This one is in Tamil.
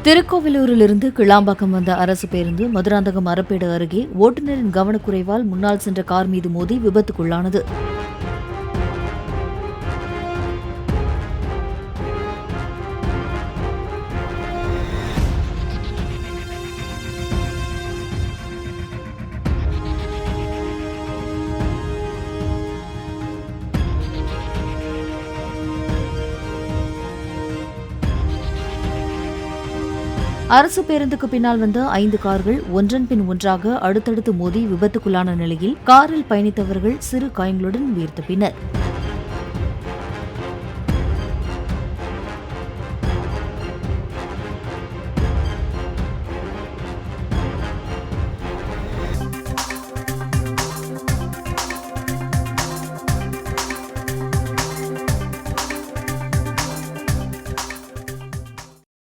திருக்கோவிலூரிலிருந்து கிளாம்பாக்கம் வந்த அரசு பேருந்து மதுராந்தகம் அறப்பேடு அருகே ஓட்டுநரின் கவனக்குறைவால் முன்னால் சென்ற கார் மீது மோதி விபத்துக்குள்ளானது. அரசு பேருந்துக்கு பின்னால் வந்த 5 கார்கள் ஒன்றன் பின் ஒன்றாக அடுத்தடுத்து மோதி விபத்துக்குள்ளான நிலையில் காரில் பயணித்தவர்கள் சிறு காயங்களுடன் உயிர் தப்பினர்.